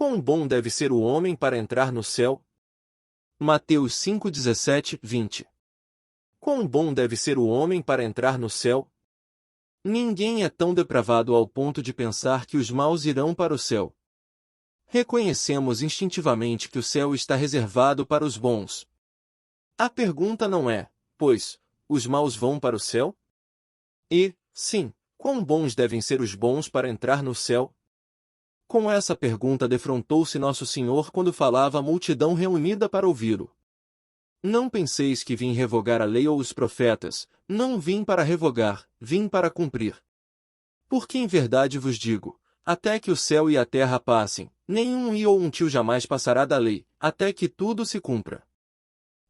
Quão bom deve ser o homem para entrar no céu? Mateus 5, 17, 20. Quão bom deve ser o homem para entrar no céu? Ninguém é tão depravado ao ponto de pensar que os maus irão para o céu. Reconhecemos instintivamente que o céu está reservado para os bons. A pergunta não é, pois, os maus vão para o céu? E, sim, quão bons devem ser os bons para entrar no céu? Com essa pergunta defrontou-se Nosso Senhor quando falava à multidão reunida para ouvi-lo. Não penseis que vim revogar a lei ou os profetas, não vim para revogar, vim para cumprir. Porque em verdade vos digo, até que o céu e a terra passem, nenhum i ou um tio jamais passará da lei, até que tudo se cumpra.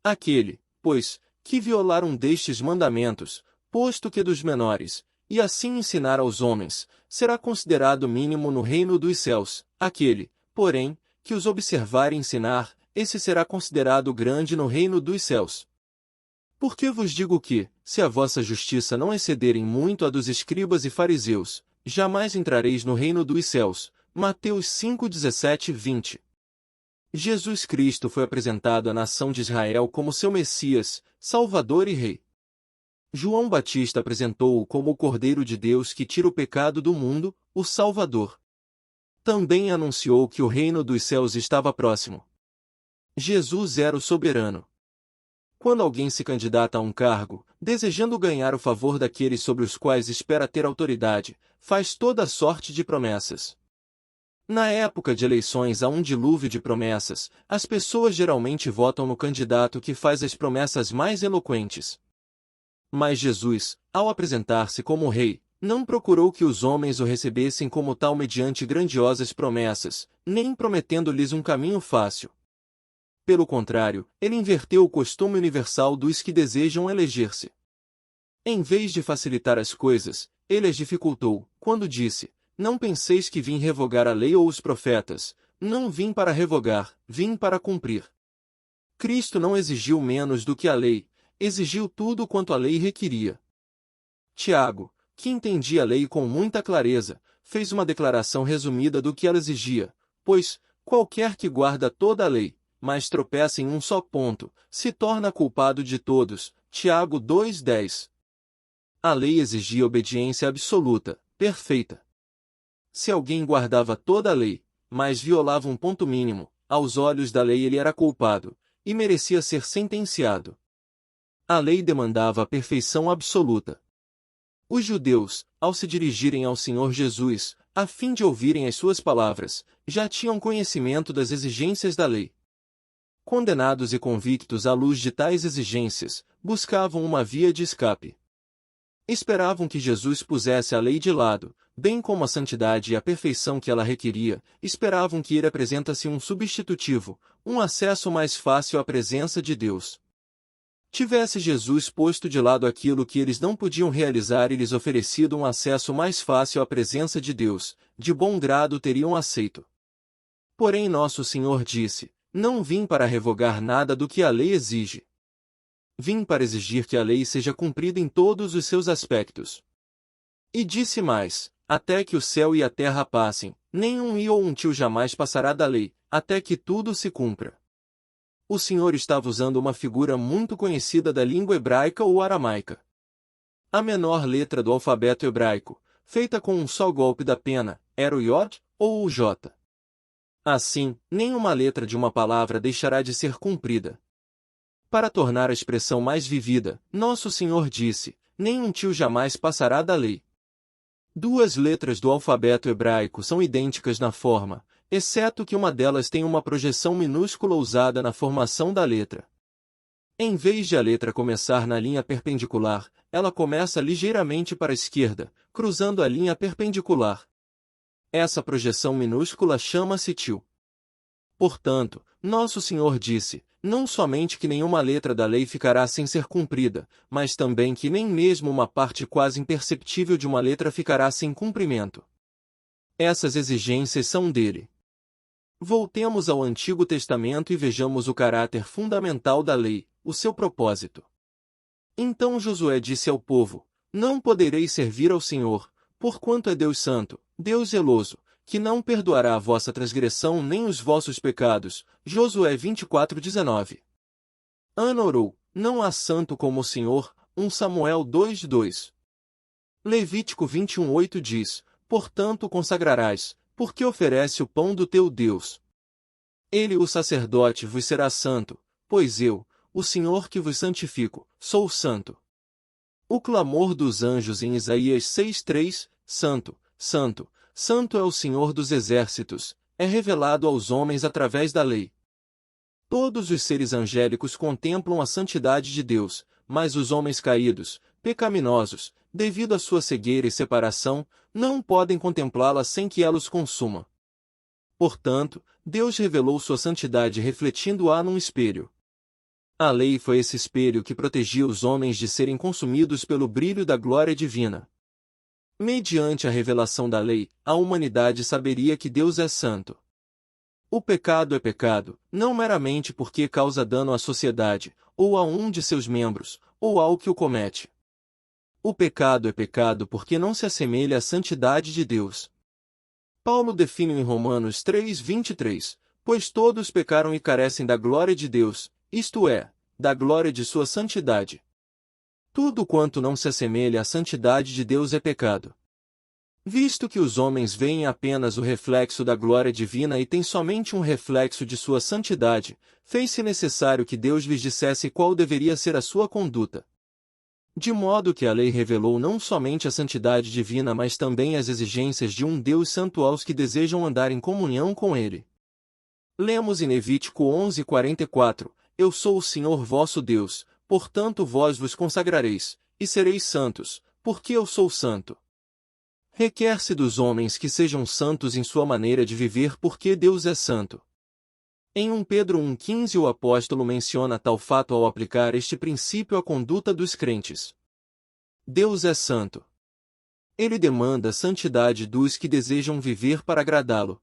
Aquele, pois, que violar um destes mandamentos, posto que dos menores, e assim ensinar aos homens, será considerado mínimo no reino dos céus. Aquele, porém, que os observar e ensinar, esse será considerado grande no reino dos céus. Porque vos digo que, se a vossa justiça não excederem muito a dos escribas e fariseus, jamais entrareis no reino dos céus. Mateus 5, 17, 20. Jesus Cristo foi apresentado à nação de Israel como seu Messias, Salvador e Rei. João Batista apresentou-o como o Cordeiro de Deus que tira o pecado do mundo, o Salvador. Também anunciou que o reino dos céus estava próximo. Jesus era o soberano. Quando alguém se candidata a um cargo, desejando ganhar o favor daqueles sobre os quais espera ter autoridade, faz toda sorte de promessas. Na época de eleições há um dilúvio de promessas, as pessoas geralmente votam no candidato que faz as promessas mais eloquentes. Mas Jesus, ao apresentar-se como rei, não procurou que os homens o recebessem como tal mediante grandiosas promessas, nem prometendo-lhes um caminho fácil. Pelo contrário, ele inverteu o costume universal dos que desejam eleger-se. Em vez de facilitar as coisas, ele as dificultou, quando disse: Não penseis que vim revogar a lei ou os profetas, não vim para revogar, vim para cumprir. Cristo não exigiu menos do que a lei, exigiu tudo quanto a lei requeria. Tiago, que entendia a lei com muita clareza, fez uma declaração resumida do que ela exigia, pois, qualquer que guarda toda a lei, mas tropeça em um só ponto, se torna culpado de todos. Tiago 2:10. A lei exigia obediência absoluta, perfeita. Se alguém guardava toda a lei, mas violava um ponto mínimo, aos olhos da lei ele era culpado, e merecia ser sentenciado. A lei demandava a perfeição absoluta. Os judeus, ao se dirigirem ao Senhor Jesus, a fim de ouvirem as suas palavras, já tinham conhecimento das exigências da lei. Condenados e convictos à luz de tais exigências, buscavam uma via de escape. Esperavam que Jesus pusesse a lei de lado, bem como a santidade e a perfeição que ela requeria, esperavam que ele apresentasse um substitutivo, um acesso mais fácil à presença de Deus. Tivesse Jesus posto de lado aquilo que eles não podiam realizar e lhes oferecido um acesso mais fácil à presença de Deus, de bom grado teriam aceito. Porém Nosso Senhor disse: Não vim para revogar nada do que a lei exige. Vim para exigir que a lei seja cumprida em todos os seus aspectos. E disse mais: Até que o céu e a terra passem, nenhum i ou um tio jamais passará da lei, até que tudo se cumpra. O Senhor estava usando uma figura muito conhecida da língua hebraica ou aramaica. A menor letra do alfabeto hebraico, feita com um só golpe da pena, era o Yod ou o J. Assim, nenhuma letra de uma palavra deixará de ser cumprida. Para tornar a expressão mais vivida, Nosso Senhor disse: Nenhum tio jamais passará da lei. Duas letras do alfabeto hebraico são idênticas na forma, exceto que uma delas tem uma projeção minúscula usada na formação da letra. Em vez de a letra começar na linha perpendicular, ela começa ligeiramente para a esquerda, cruzando a linha perpendicular. Essa projeção minúscula chama-se tio. Portanto, Nosso Senhor disse, não somente que nenhuma letra da lei ficará sem ser cumprida, mas também que nem mesmo uma parte quase imperceptível de uma letra ficará sem cumprimento. Essas exigências são dele. Voltemos ao Antigo Testamento e vejamos o caráter fundamental da lei, o seu propósito. Então Josué disse ao povo: Não podereis servir ao Senhor, porquanto é Deus santo, Deus zeloso, que não perdoará a vossa transgressão nem os vossos pecados. Josué 24:19. Ana orou, não há santo como o Senhor. 1 Samuel 2:2. Levítico 21:8 diz, portanto consagrarás, porque oferece o pão do teu Deus. Ele, o sacerdote, vos será santo, pois eu, o Senhor que vos santifico, sou santo. O clamor dos anjos em Isaías 6:3, Santo, Santo, Santo é o Senhor dos exércitos, é revelado aos homens através da lei. Todos os seres angélicos contemplam a santidade de Deus, mas os homens caídos, pecaminosos, devido à sua cegueira e separação, não podem contemplá-la sem que ela os consuma. Portanto, Deus revelou sua santidade refletindo-a num espelho. A lei foi esse espelho que protegia os homens de serem consumidos pelo brilho da glória divina. Mediante a revelação da lei, a humanidade saberia que Deus é santo. O pecado é pecado, não meramente porque causa dano à sociedade, ou a um de seus membros, ou ao que o comete. O pecado é pecado porque não se assemelha à santidade de Deus. Paulo define em Romanos 3:23, pois todos pecaram e carecem da glória de Deus, isto é, da glória de sua santidade. Tudo quanto não se assemelha à santidade de Deus é pecado. Visto que os homens veem apenas o reflexo da glória divina e têm somente um reflexo de sua santidade, fez-se necessário que Deus lhes dissesse qual deveria ser a sua conduta. De modo que a lei revelou não somente a santidade divina mas também as exigências de um Deus santo aos que desejam andar em comunhão com Ele. Lemos em Levítico 11:44, Eu sou o Senhor vosso Deus, portanto vós vos consagrareis, e sereis santos, porque eu sou santo. Requer-se dos homens que sejam santos em sua maneira de viver porque Deus é santo. Em 1 Pedro 1,15 o apóstolo menciona tal fato ao aplicar este princípio à conduta dos crentes. Deus é santo. Ele demanda a santidade dos que desejam viver para agradá-lo.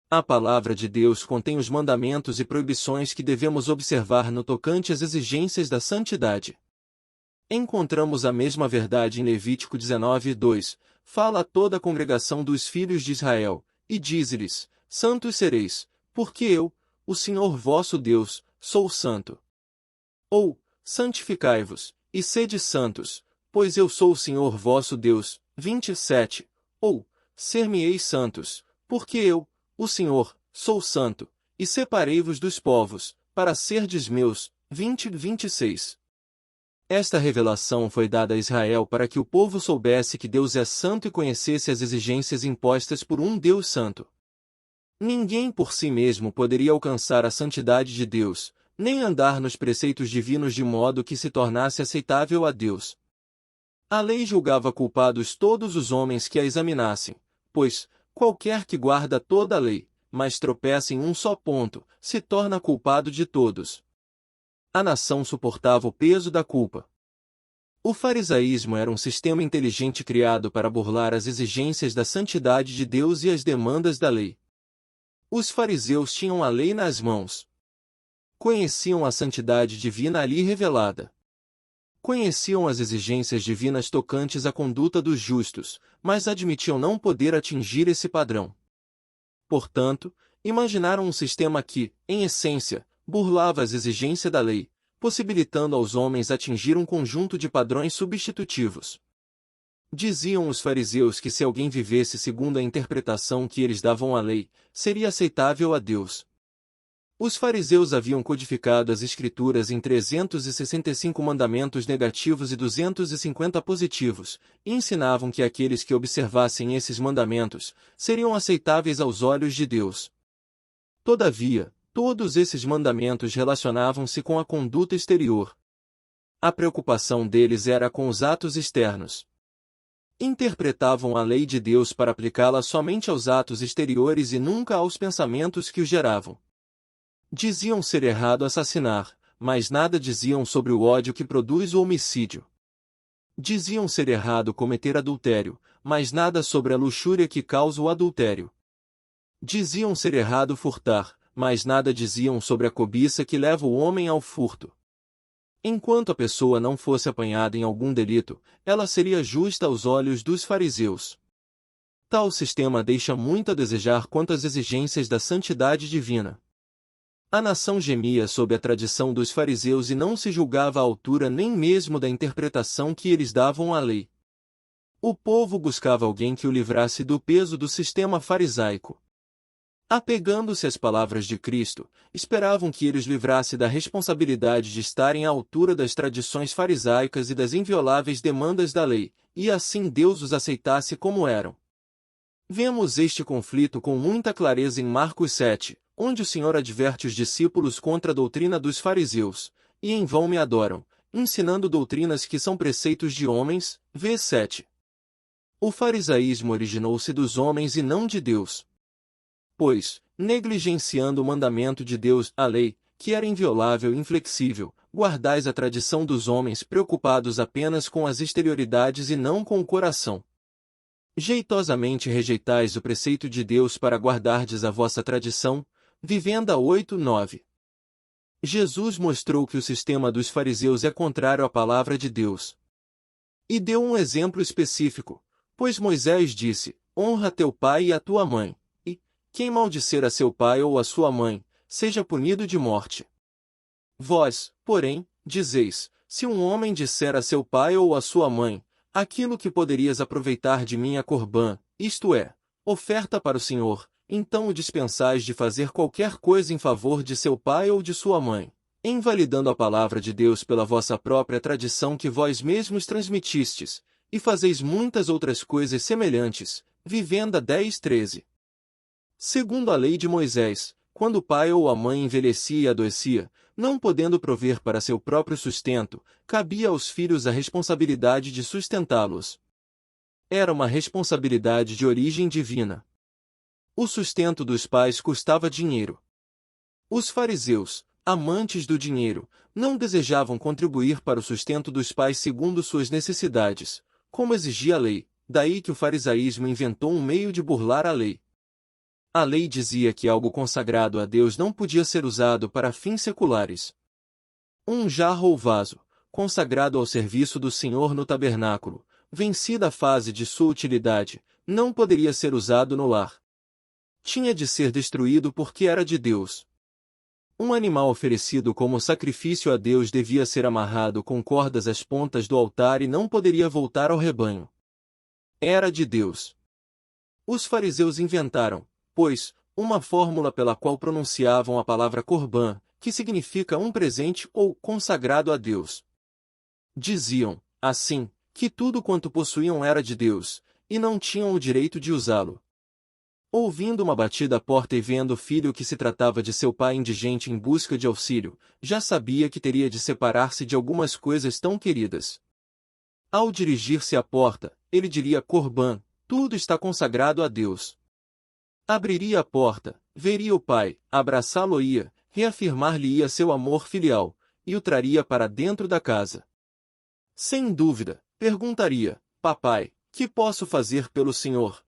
A palavra de Deus contém os mandamentos e proibições que devemos observar no tocante às exigências da santidade. Encontramos a mesma verdade em Levítico 19:2, fala a toda a congregação dos filhos de Israel, e diz-lhes, Santos sereis, porque eu, o Senhor vosso Deus, sou santo. Ou, santificai-vos, e sede santos, pois eu sou o Senhor vosso Deus. 27. Ou, ser-me-eis santos, porque eu, o Senhor, sou santo, e separei-vos dos povos, para serdes meus. 20-26. Esta revelação foi dada a Israel para que o povo soubesse que Deus é santo e conhecesse as exigências impostas por um Deus santo. Ninguém por si mesmo poderia alcançar a santidade de Deus, nem andar nos preceitos divinos de modo que se tornasse aceitável a Deus. A lei julgava culpados todos os homens que a examinassem, pois, qualquer que guarda toda a lei, mas tropeça em um só ponto, se torna culpado de todos. A nação suportava o peso da culpa. O farisaísmo era um sistema inteligente criado para burlar as exigências da santidade de Deus e as demandas da lei. Os fariseus tinham a lei nas mãos. Conheciam a santidade divina ali revelada. Conheciam as exigências divinas tocantes à conduta dos justos, mas admitiam não poder atingir esse padrão. Portanto, imaginaram um sistema que, em essência, burlava as exigências da lei, possibilitando aos homens atingir um conjunto de padrões substitutivos. Diziam os fariseus que se alguém vivesse segundo a interpretação que eles davam à lei, seria aceitável a Deus. Os fariseus haviam codificado as Escrituras em 365 mandamentos negativos e 250 positivos, e ensinavam que aqueles que observassem esses mandamentos seriam aceitáveis aos olhos de Deus. Todavia, todos esses mandamentos relacionavam-se com a conduta exterior. A preocupação deles era com os atos externos. Interpretavam a lei de Deus para aplicá-la somente aos atos exteriores e nunca aos pensamentos que os geravam. Diziam ser errado assassinar, mas nada diziam sobre o ódio que produz o homicídio. Diziam ser errado cometer adultério, mas nada sobre a luxúria que causa o adultério. Diziam ser errado furtar, mas nada diziam sobre a cobiça que leva o homem ao furto. Enquanto a pessoa não fosse apanhada em algum delito, ela seria justa aos olhos dos fariseus. Tal sistema deixa muito a desejar quanto às exigências da santidade divina. A nação gemia sob a tradição dos fariseus e não se julgava à altura nem mesmo da interpretação que eles davam à lei. O povo buscava alguém que o livrasse do peso do sistema farisaico. Apegando-se às palavras de Cristo, esperavam que ele os livrasse da responsabilidade de estarem à altura das tradições farisaicas e das invioláveis demandas da lei, e assim Deus os aceitasse como eram. Vemos este conflito com muita clareza em Marcos 7, onde o Senhor adverte os discípulos contra a doutrina dos fariseus, e em vão me adoram, ensinando doutrinas que são preceitos de homens, v. 7. O farisaísmo originou-se dos homens e não de Deus. Pois, negligenciando o mandamento de Deus, a lei, que era inviolável e inflexível, guardais a tradição dos homens preocupados apenas com as exterioridades e não com o coração. Jeitosamente rejeitais o preceito de Deus para guardardes a vossa tradição. Vivenda 8:9. Jesus mostrou que o sistema dos fariseus é contrário à palavra de Deus. E deu um exemplo específico, pois Moisés disse, honra teu pai e a tua mãe, e, quem maldisser a seu pai ou a sua mãe, seja punido de morte. Vós, porém, dizeis, se um homem disser a seu pai ou a sua mãe, aquilo que poderias aproveitar de minha corbã, isto é, oferta para o Senhor, então o dispensais de fazer qualquer coisa em favor de seu pai ou de sua mãe, invalidando a palavra de Deus pela vossa própria tradição que vós mesmos transmitistes, e fazeis muitas outras coisas semelhantes. Vivenda 10:13. Segundo a lei de Moisés, quando o pai ou a mãe envelhecia e adoecia, não podendo prover para seu próprio sustento, cabia aos filhos a responsabilidade de sustentá-los. Era uma responsabilidade de origem divina. O sustento dos pais custava dinheiro. Os fariseus, amantes do dinheiro, não desejavam contribuir para o sustento dos pais segundo suas necessidades, como exigia a lei, daí que o farisaísmo inventou um meio de burlar a lei. A lei dizia que algo consagrado a Deus não podia ser usado para fins seculares. Um jarro ou vaso, consagrado ao serviço do Senhor no tabernáculo, vencida a fase de sua utilidade, não poderia ser usado no lar. Tinha de ser destruído porque era de Deus. Um animal oferecido como sacrifício a Deus devia ser amarrado com cordas às pontas do altar e não poderia voltar ao rebanho. Era de Deus. Os fariseus inventaram, pois, uma fórmula pela qual pronunciavam a palavra corbã, que significa um presente ou consagrado a Deus. Diziam, assim, que tudo quanto possuíam era de Deus, e não tinham o direito de usá-lo. Ouvindo uma batida à porta e vendo o filho que se tratava de seu pai indigente em busca de auxílio, já sabia que teria de separar-se de algumas coisas tão queridas. Ao dirigir-se à porta, ele diria corbã, tudo está consagrado a Deus. Abriria a porta, veria o pai, abraçá-lo-ia, reafirmar-lhe-ia seu amor filial, e o traria para dentro da casa. Sem dúvida, perguntaria, papai, que posso fazer pelo senhor?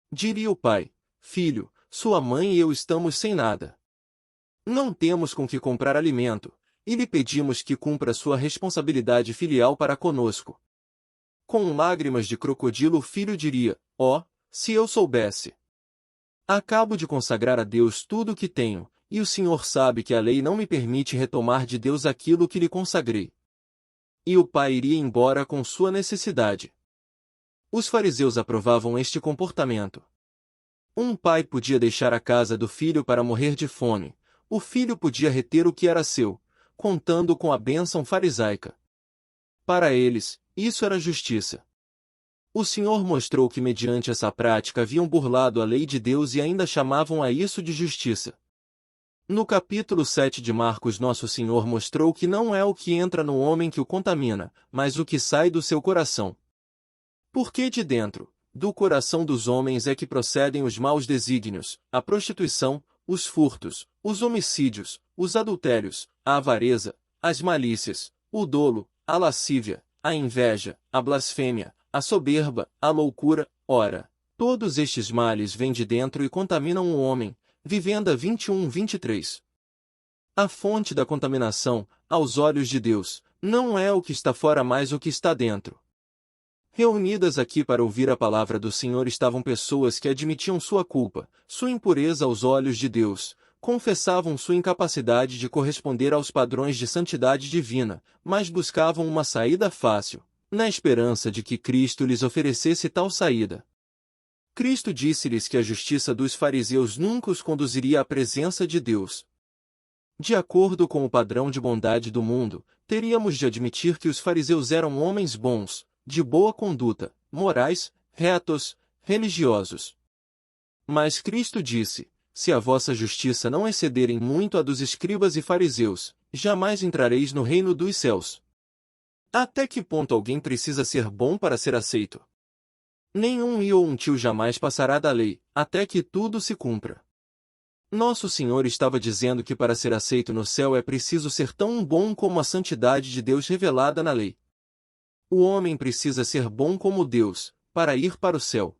Diria o pai, filho, sua mãe e eu estamos sem nada. Não temos com que comprar alimento, e lhe pedimos que cumpra sua responsabilidade filial para conosco. Com lágrimas de crocodilo o filho diria, ó, se eu soubesse. Acabo de consagrar a Deus tudo o que tenho, e o Senhor sabe que a lei não me permite retomar de Deus aquilo que lhe consagrei. E o pai iria embora com sua necessidade. Os fariseus aprovavam este comportamento. Um pai podia deixar a casa do filho para morrer de fome, o filho podia reter o que era seu, contando com a bênção farisaica. Para eles, isso era justiça. O Senhor mostrou que mediante essa prática haviam burlado a lei de Deus e ainda chamavam a isso de justiça. No capítulo 7 de Marcos nosso Senhor mostrou que não é o que entra no homem que o contamina, mas o que sai do seu coração. Porque de dentro, do coração dos homens é que procedem os maus desígnios, a prostituição, os furtos, os homicídios, os adultérios, a avareza, as malícias, o dolo, a lascívia, a inveja, a blasfêmia, a soberba, a loucura. Ora, todos estes males vêm de dentro e contaminam o homem. Vivenda 21:23. A fonte da contaminação, aos olhos de Deus, não é o que está fora, mas o que está dentro. Reunidas aqui para ouvir a palavra do Senhor estavam pessoas que admitiam sua culpa, sua impureza aos olhos de Deus, confessavam sua incapacidade de corresponder aos padrões de santidade divina, mas buscavam uma saída fácil, na esperança de que Cristo lhes oferecesse tal saída. Cristo disse-lhes que a justiça dos fariseus nunca os conduziria à presença de Deus. De acordo com o padrão de bondade do mundo, teríamos de admitir que os fariseus eram homens bons, de boa conduta, morais, retos, religiosos. Mas Cristo disse: se a vossa justiça não excederem muito a dos escribas e fariseus, jamais entrareis no reino dos céus. Até que ponto alguém precisa ser bom para ser aceito? Nenhum i ou um tio jamais passará da lei, até que tudo se cumpra. Nosso Senhor estava dizendo que para ser aceito no céu é preciso ser tão bom como a santidade de Deus revelada na lei. O homem precisa ser bom como Deus, para ir para o céu.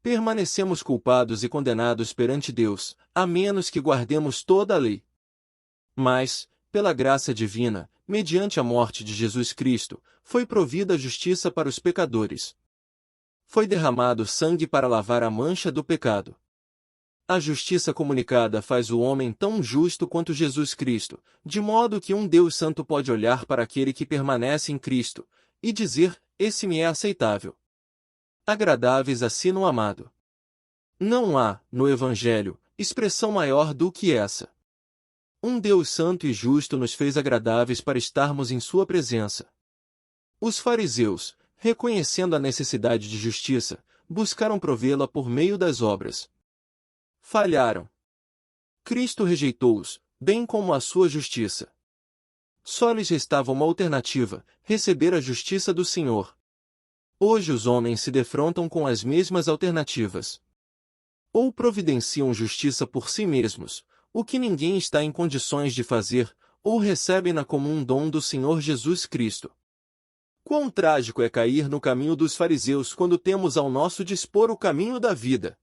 Permanecemos culpados e condenados perante Deus, a menos que guardemos toda a lei. Mas, pela graça divina, mediante a morte de Jesus Cristo, foi provida a justiça para os pecadores. Foi derramado sangue para lavar a mancha do pecado. A justiça comunicada faz o homem tão justo quanto Jesus Cristo, de modo que um Deus santo pode olhar para aquele que permanece em Cristo, e dizer: esse me é aceitável. Agradáveis a sino amado. Não há, no Evangelho, expressão maior do que essa. Um Deus santo e justo nos fez agradáveis para estarmos em sua presença. Os fariseus, reconhecendo a necessidade de justiça, buscaram provê-la por meio das obras. Falharam. Cristo rejeitou-os, bem como a sua justiça. Só lhes restava uma alternativa: receber a justiça do Senhor. Hoje os homens se defrontam com as mesmas alternativas. Ou providenciam justiça por si mesmos, o que ninguém está em condições de fazer, ou recebem-na como um dom do Senhor Jesus Cristo. Quão trágico é cair no caminho dos fariseus quando temos ao nosso dispor o caminho da vida!